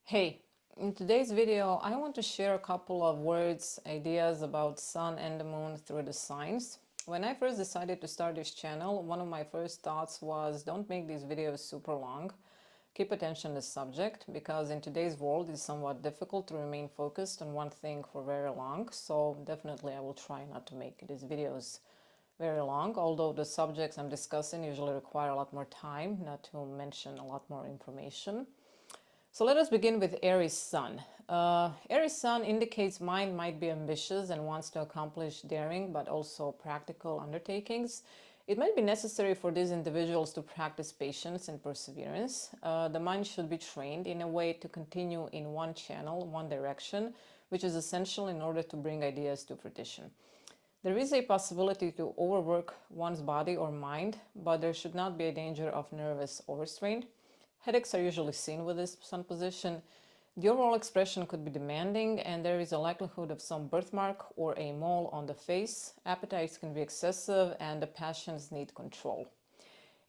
Hey, in today's video, I want to share a couple of words, ideas about sun and the moon through the signs. When I first decided to start this channel, one of my first thoughts was don't make these videos super long. Keep attention to the subject because in today's world it's somewhat difficult to remain focused on one thing for very long. So definitely I will try not to make these videos very long, although the subjects I'm discussing usually require a lot more time, not to mention a lot more information. So let us begin with Aries Sun. Aries Sun indicates mind might be ambitious and wants to accomplish daring but also practical undertakings. It might be necessary for these individuals to practice patience and perseverance. The mind should be trained in a way to continue in one channel, one direction, which is essential in order to bring ideas to fruition. There is a possibility to overwork one's body or mind, but there should not be a danger of nervous overstrain. Headaches are usually seen with this sun position. The overall expression could be demanding, and there is a likelihood of some birthmark or a mole on the face. Appetites can be excessive, and the passions need control.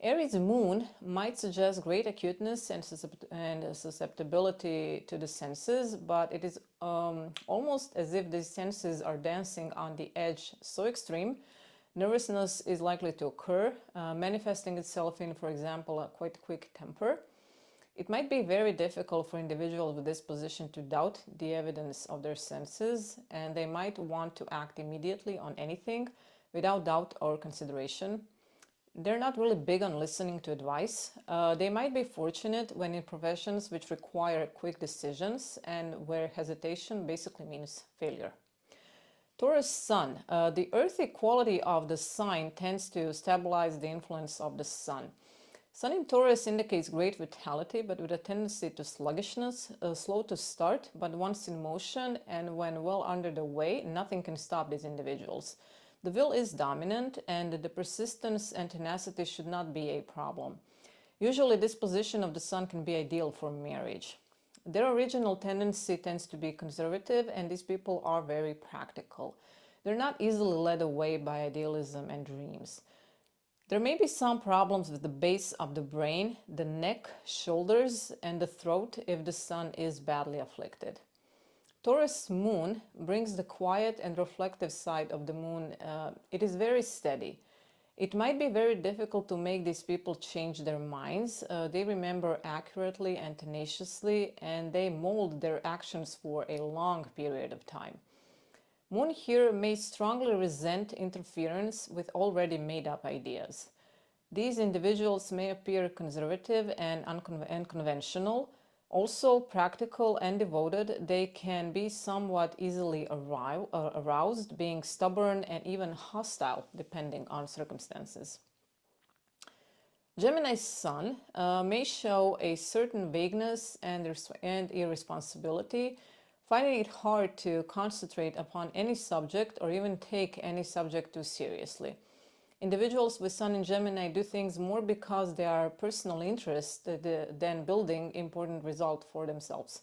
Aries moon might suggest great acuteness and susceptibility to the senses, but it is almost as if these senses are dancing on the edge so extreme. Nervousness is likely to occur, manifesting itself in, for example, a quite quick temper. It might be very difficult for individuals with this position to doubt the evidence of their senses, and they might want to act immediately on anything without doubt or consideration. They're not really big on listening to advice. They might be fortunate when in professions which require quick decisions and where hesitation basically means failure. Taurus Sun. The earthy quality of the sign tends to stabilize the influence of the sun. Sun in Taurus indicates great vitality, but with a tendency to sluggishness, slow to start, but once in motion and when well under the way, nothing can stop these individuals. The will is dominant, and the persistence and tenacity should not be a problem. Usually, this position of the sun can be ideal for marriage. Their original tendency tends to be conservative, and these people are very practical. They're not easily led away by idealism and dreams. There may be some problems with the base of the brain, the neck, shoulders, and the throat if the sun is badly afflicted. Taurus moon brings the quiet and reflective side of the moon. It is very steady. It might be very difficult to make these people change their minds. They remember accurately and tenaciously, and they mold their actions for a long period of time. Moon here may strongly resent interference with already made up ideas. These individuals may appear conservative and unconventional. Also practical and devoted, they can be somewhat easily aroused, being stubborn and even hostile depending on circumstances. Gemini's sun may show a certain vagueness and irresponsibility, finding it hard to concentrate upon any subject or even take any subject too seriously. Individuals with Sun in Gemini do things more because they are personally interested than building important result for themselves.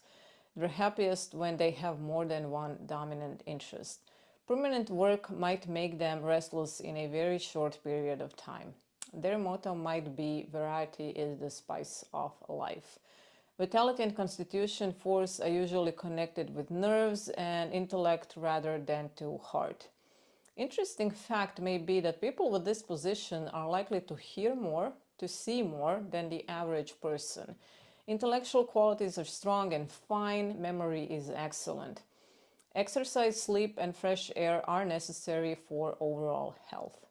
They're happiest when they have more than one dominant interest. Permanent work might make them restless in a very short period of time. Their motto might be variety is the spice of life. Vitality and constitution force are usually connected with nerves and intellect rather than to heart. Interesting fact may be that people with this position are likely to hear more, to see more than the average person. Intellectual qualities are strong and fine, memory is excellent. Exercise, sleep, and fresh air are necessary for overall health.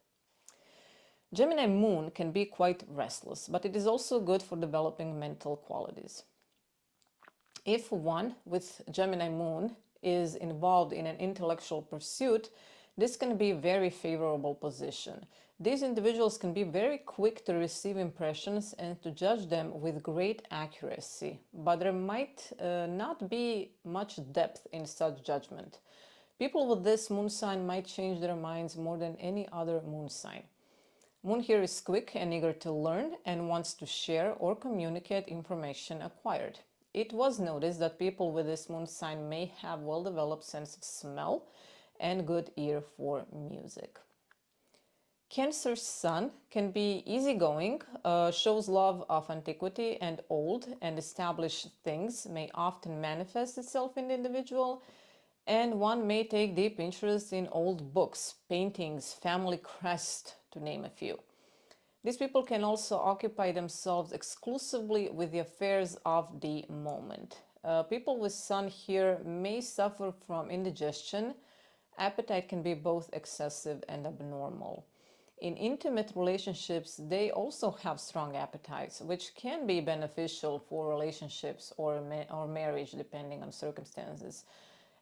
Gemini moon can be quite restless, but it is also good for developing mental qualities. If one with Gemini moon is involved in an intellectual pursuit, this can be a very favorable position. These individuals can be very quick to receive impressions and to judge them with great accuracy, but there might not be much depth in such judgment. People with this moon sign might change their minds more than any other moon sign. Moon here is quick and eager to learn and wants to share or communicate information acquired. It was noticed that people with this moon sign may have well-developed sense of smell and good ear for music. Cancer Sun can be easygoing, shows love of antiquity, and old and established things may often manifest itself in the individual, and one may take deep interest in old books, paintings, family crest, to name a few. These people can also occupy themselves exclusively with the affairs of the moment. People with Sun here may suffer from indigestion. Appetite can be both excessive and abnormal. In intimate relationships, they also have strong appetites, which can be beneficial for relationships or marriage, depending on circumstances.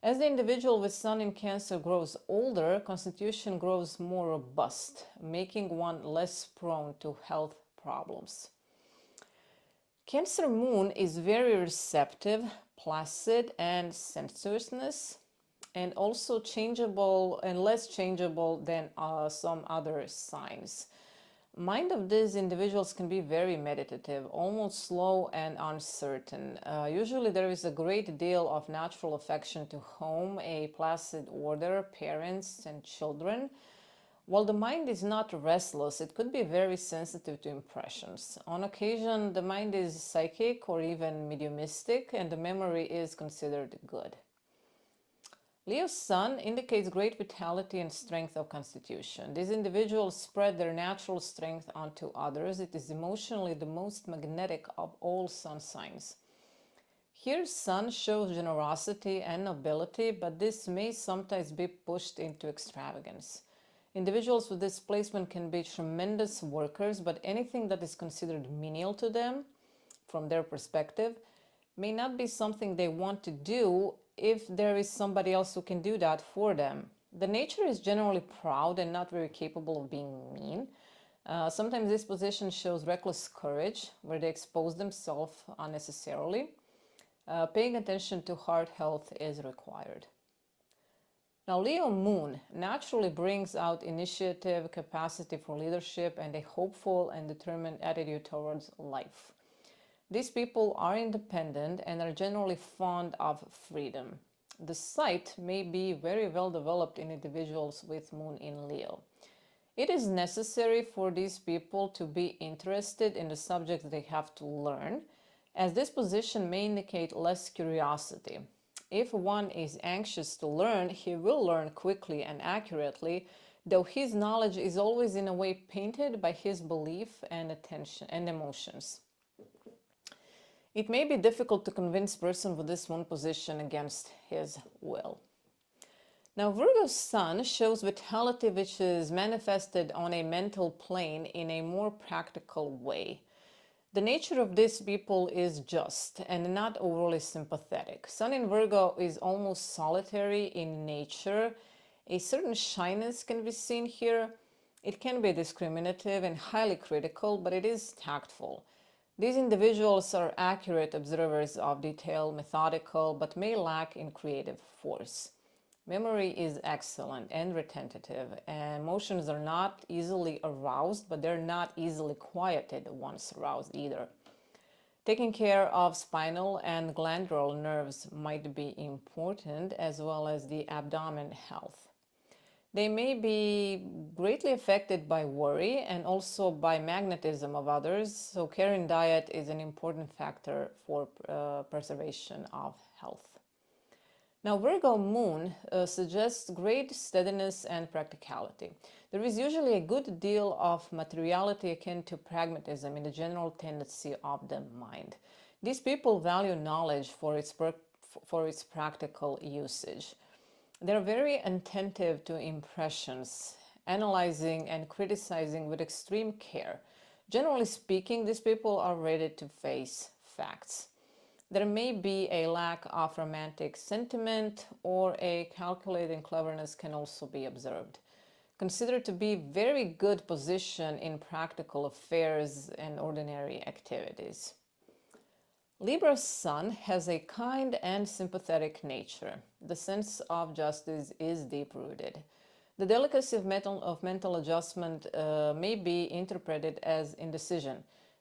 As the individual with Sun in Cancer grows older, constitution grows more robust, making one less prone to health problems. Cancer Moon is very receptive, placid, and sensuousness, and also changeable and less changeable than some other signs. Mind of these individuals can be very meditative, almost slow and uncertain. Usually there is a great deal of natural affection to home, a placid order, parents and children. While the mind is not restless, it could be very sensitive to impressions. On occasion, the mind is psychic or even mediumistic, and the memory is considered good. Leo's Sun indicates great vitality and strength of constitution. These individuals spread their natural strength onto others. It is emotionally the most magnetic of all Sun signs. Here, Sun shows generosity and nobility, but this may sometimes be pushed into extravagance. Individuals with this placement can be tremendous workers, but anything that is considered menial to them, from their perspective, may not be something they want to do if there is somebody else who can do that for them. The nature is generally proud and not very capable of being mean. Sometimes this position shows reckless courage, where they expose themselves unnecessarily. Paying attention to heart health is required. Now, Leo Moon naturally brings out initiative, capacity for leadership, and a hopeful and determined attitude towards life. These people are independent and are generally fond of freedom. The sight may be very well developed in individuals with Moon in Leo. It is necessary for these people to be interested in the subjects they have to learn, as this position may indicate less curiosity. If one is anxious to learn, he will learn quickly and accurately, though his knowledge is always in a way painted by his belief and attention and emotions. It may be difficult to convince a person with this Moon position against his will. Now, Virgo's Sun shows vitality which is manifested on a mental plane in a more practical way. The nature of these people is just and not overly sympathetic. Sun in Virgo is almost solitary in nature. A certain shyness can be seen here. It can be discriminative and highly critical, but it is tactful. These individuals are accurate observers of detail, methodical, but may lack in creative force. Memory is excellent and retentive. Emotions are not easily aroused, but they're not easily quieted once aroused either. Taking care of spinal and glandular nerves might be important, as well as the abdomen health. They may be greatly affected by worry and also by magnetism of others, so care in diet is an important factor for preservation of health. Now, Virgo Moon suggests great steadiness and practicality. There is usually a good deal of materiality akin to pragmatism in the general tendency of the mind. These people value knowledge for its practical usage. They're very attentive to impressions, analyzing and criticizing with extreme care. Generally speaking, these people are ready to face facts. There may be a lack of romantic sentiment, or a calculating cleverness can also be observed. Considered to be very good position in practical affairs and ordinary activities. Libra's Sun has a kind and sympathetic nature. The sense of justice is deep-rooted. The delicacy of mental adjustment may be interpreted as indecision.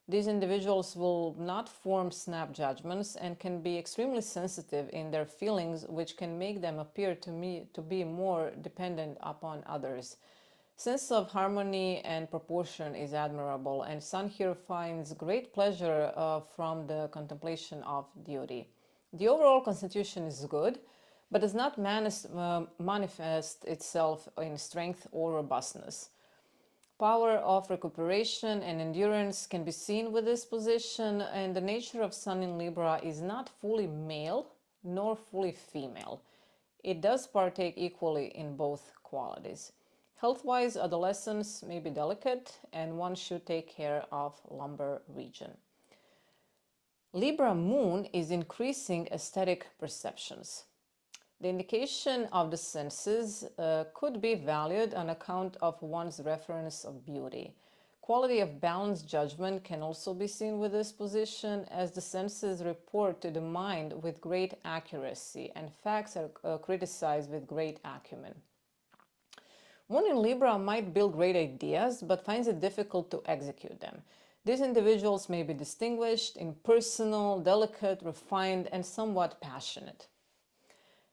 These individuals will not form snap judgments and can be extremely sensitive in their feelings, which can make them appear to be more dependent upon others. Sense of harmony and proportion is admirable, and Sun here finds great pleasure from the contemplation of duty. The overall constitution is good, but does not manifest itself in strength or robustness. Power of recuperation and endurance can be seen with this position, and the nature of Sun in Libra is not fully male nor fully female. It does partake equally in both qualities. Health-wise, adolescents may be delicate, and one should take care of lumbar region. Libra moon is increasing aesthetic perceptions. The indication of the senses could be valued on account of one's reference of beauty. Quality of balanced judgment can also be seen with this position, as the senses report to the mind with great accuracy and facts are criticized with great acumen. Moon in Libra might build great ideas, but finds it difficult to execute them. These individuals may be distinguished, impersonal, delicate, refined, and somewhat passionate.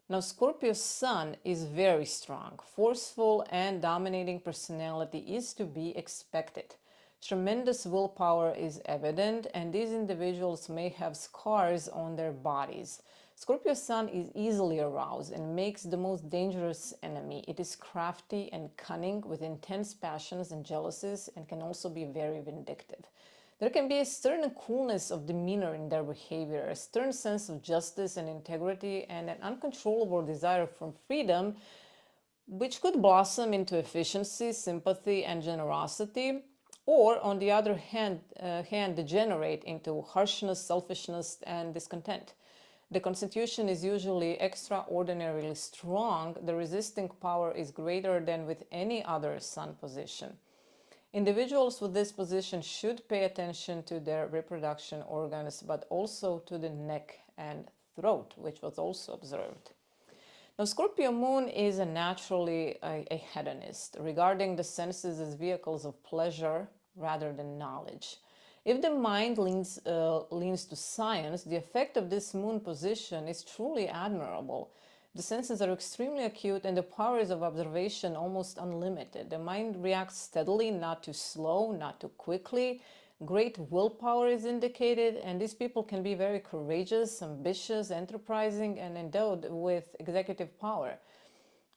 Now, Scorpio's Sun is very strong. Forceful and dominating personality is to be expected. Tremendous willpower is evident, and these individuals may have scars on their bodies. Scorpio's Sun is easily aroused and makes the most dangerous enemy. It is crafty and cunning with intense passions and jealousies, and can also be very vindictive. There can be a stern coolness of demeanor in their behavior, a stern sense of justice and integrity, and an uncontrollable desire for freedom, which could blossom into efficiency, sympathy, and generosity, or, on the other hand, degenerate into harshness, selfishness, and discontent. The constitution is usually extraordinarily strong. The resisting power is greater than with any other Sun position. Individuals with this position should pay attention to their reproduction organs, but also to the neck and throat, which was also observed. Now, Scorpio Moon is naturally a hedonist, regarding the senses as vehicles of pleasure rather than knowledge. If the mind leans to science, the effect of this moon position is truly admirable. The senses are extremely acute and the powers of observation almost unlimited. The mind reacts steadily, not too slow, not too quickly. Great willpower is indicated, and these people can be very courageous, ambitious, enterprising, and endowed with executive power.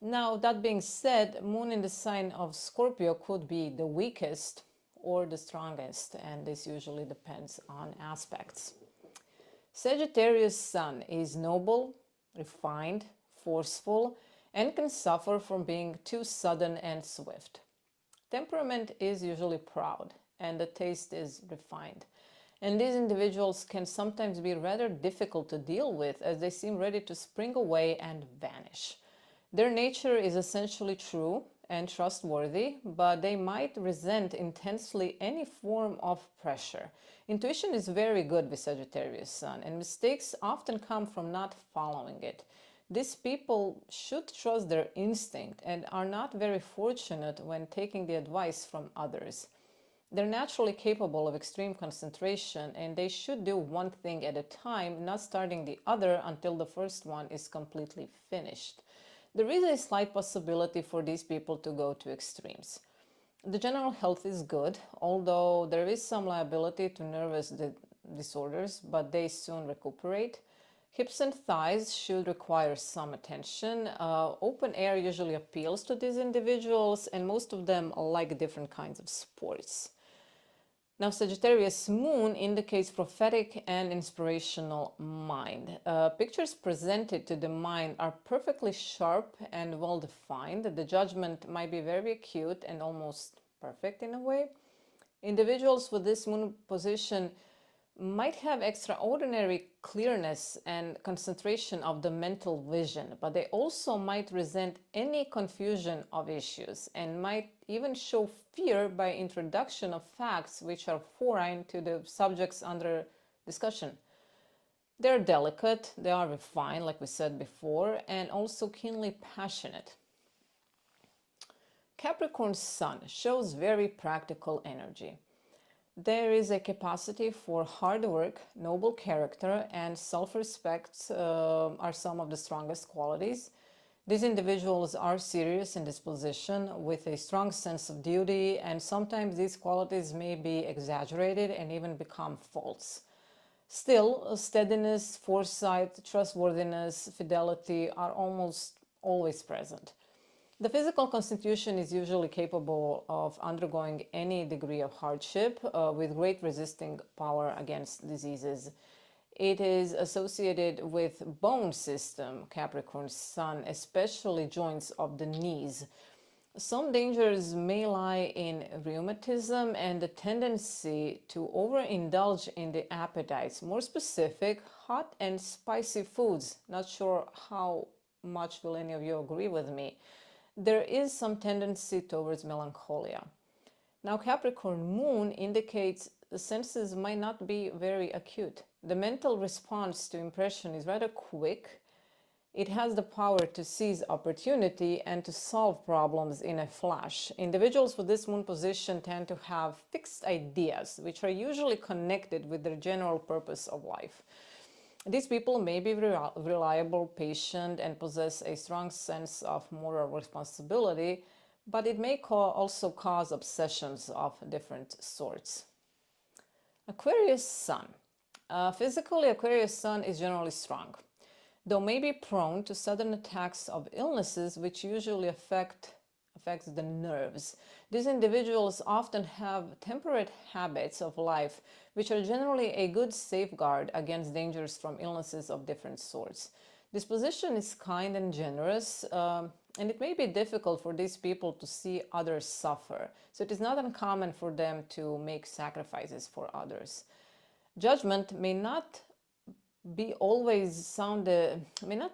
Now, that being said, Moon in the sign of Scorpio could be the weakest or the strongest, and this usually depends on aspects. Sagittarius Sun is noble, refined, forceful, and can suffer from being too sudden and swift. Temperament is usually proud, and the taste is refined. And these individuals can sometimes be rather difficult to deal with, as they seem ready to spring away and vanish. Their nature is essentially true and trustworthy, but they might resent intensely any form of pressure. Intuition is very good with Sagittarius Sun, and mistakes often come from not following it. These people should trust their instinct and are not very fortunate when taking the advice from others. They're naturally capable of extreme concentration, and they should do one thing at a time, not starting the other until the first one is completely finished. There is a slight possibility for these people to go to extremes. The general health is good, although there is some liability to nervous disorders, but they soon recuperate. Hips and thighs should require some attention. Open air usually appeals to these individuals, and most of them like different kinds of sports. Now, Sagittarius Moon indicates prophetic and inspirational mind. Pictures presented to the mind are perfectly sharp and well defined. The judgment might be very acute and almost perfect in a way. Individuals with this moon position might have extraordinary clearness and concentration of the mental vision, but they also might resent any confusion of issues and might even show fear by introduction of facts which are foreign to the subjects under discussion. They're delicate, they are refined, like we said before, and also keenly passionate. Capricorn Sun shows very practical energy. There is a capacity for hard work, noble character, and self-respect are some of the strongest qualities. These individuals are serious in disposition with a strong sense of duty, and sometimes these qualities may be exaggerated and even become false. Still, steadiness, foresight, trustworthiness, fidelity are almost always present. The physical constitution is usually capable of undergoing any degree of hardship with great resisting power against diseases. It is associated with bone system, Capricorn Sun, especially joints of the knees. Some dangers may lie in rheumatism and the tendency to overindulge in the appetites. More specific, hot and spicy foods. Not sure how much will any of you agree with me. There is some tendency towards melancholia. Now, Capricorn Moon indicates the senses might not be very acute. The mental response to impression is rather quick. It has the power to seize opportunity and to solve problems in a flash. Individuals with this moon position tend to have fixed ideas, which are usually connected with their general purpose of life. These people may be reliable, patient, and possess a strong sense of moral responsibility, but it may also cause obsessions of different sorts. Aquarius Sun. Physically, Aquarius Sun is generally strong, though may be prone to sudden attacks of illnesses which usually affects the nerves. These individuals often have temperate habits of life which are generally a good safeguard against dangers from illnesses of different sorts. Disposition is kind and generous, and it may be difficult for these people to see others suffer, so it is not uncommon for them to make sacrifices for others. Judgment may not be always sound may not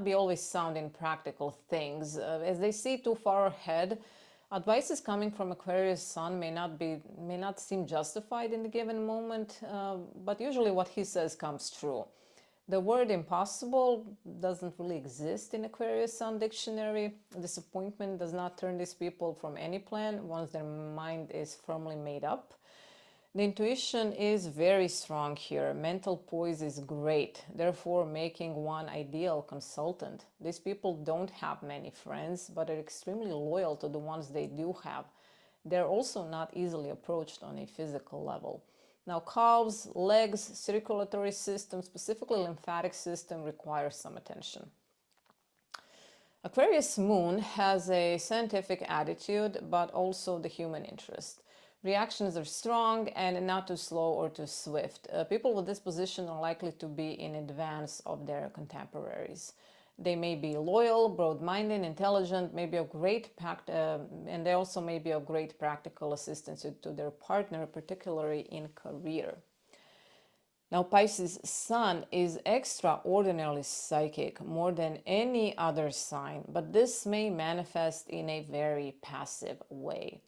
be always sound in practical things, as they see too far ahead. Advices coming from Aquarius Sun may not seem justified in the given moment, but usually what he says comes true. The word impossible doesn't really exist in Aquarius Sun dictionary. Disappointment does not turn these people from any plan once their mind is firmly made up. The intuition is very strong here. Mental poise is great, therefore making one ideal consultant. These people don't have many friends, but are extremely loyal to the ones they do have. They're also not easily approached on a physical level. Now, calves, legs, circulatory system, specifically lymphatic system, require some attention. Aquarius Moon has a scientific attitude, but also the human interest. Reactions are strong and not too slow or too swift. People with this position are likely to be in advance of their contemporaries. They may be loyal, broad-minded, intelligent, maybe of and they also may be of great practical assistance to their partner, particularly in career. Now, Pisces Sun is extraordinarily psychic, more than any other sign, but this may manifest in a very passive way.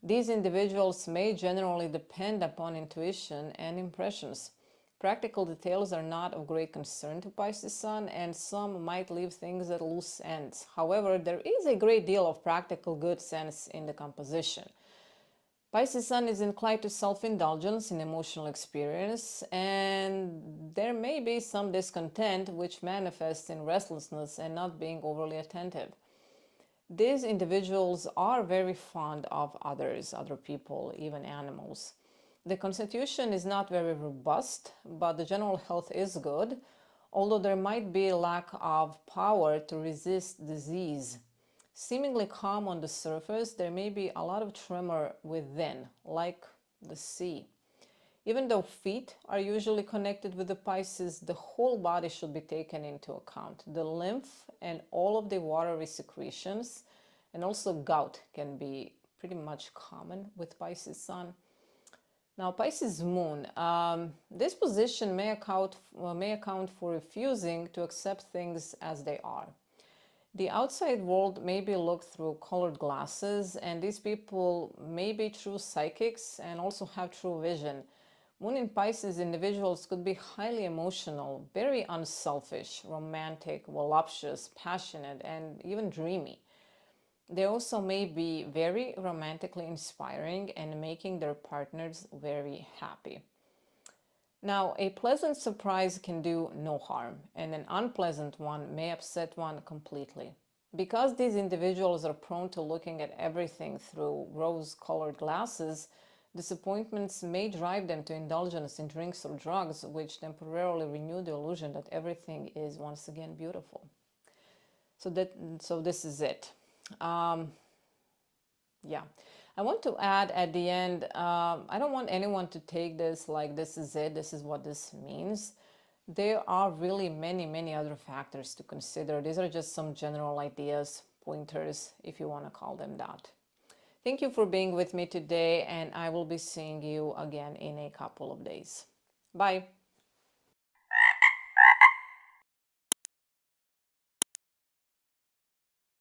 These individuals may generally depend upon intuition and impressions. Practical details are not of great concern to Pisces Sun, and some might leave things at loose ends. However, there is a great deal of practical good sense in the composition. Pisces Sun is inclined to self-indulgence in emotional experience, and there may be some discontent which manifests in restlessness and not being overly attentive. These individuals are very fond of others, other people, even animals. The constitution is not very robust, but the general health is good, although there might be a lack of power to resist disease. Seemingly calm on the surface, there may be a lot of tremor within, like the sea. Even though feet are usually connected with the Pisces, the whole body should be taken into account. The lymph and all of the watery secretions, and also gout can be pretty much common with Pisces Sun. Now, Pisces Moon, this position may account for refusing to accept things as they are. The outside world may be looked through colored glasses, and these people may be true psychics and also have true vision. Moon in Pisces individuals could be highly emotional, very unselfish, romantic, voluptuous, passionate, and even dreamy. They also may be very romantically inspiring and making their partners very happy. Now, a pleasant surprise can do no harm, and an unpleasant one may upset one completely. Because these individuals are prone to looking at everything through rose-colored glasses, disappointments may drive them to indulgence in drinks or drugs, which temporarily renew the illusion that everything is once again beautiful. So this is it. Yeah. I want to add at the end, I don't want anyone to take this like this is it, this is what this means. There are really many, many other factors to consider. These are just some general ideas, pointers, if you want to call them that. Thank you for being with me today, and I will be seeing you again in a couple of days. Bye.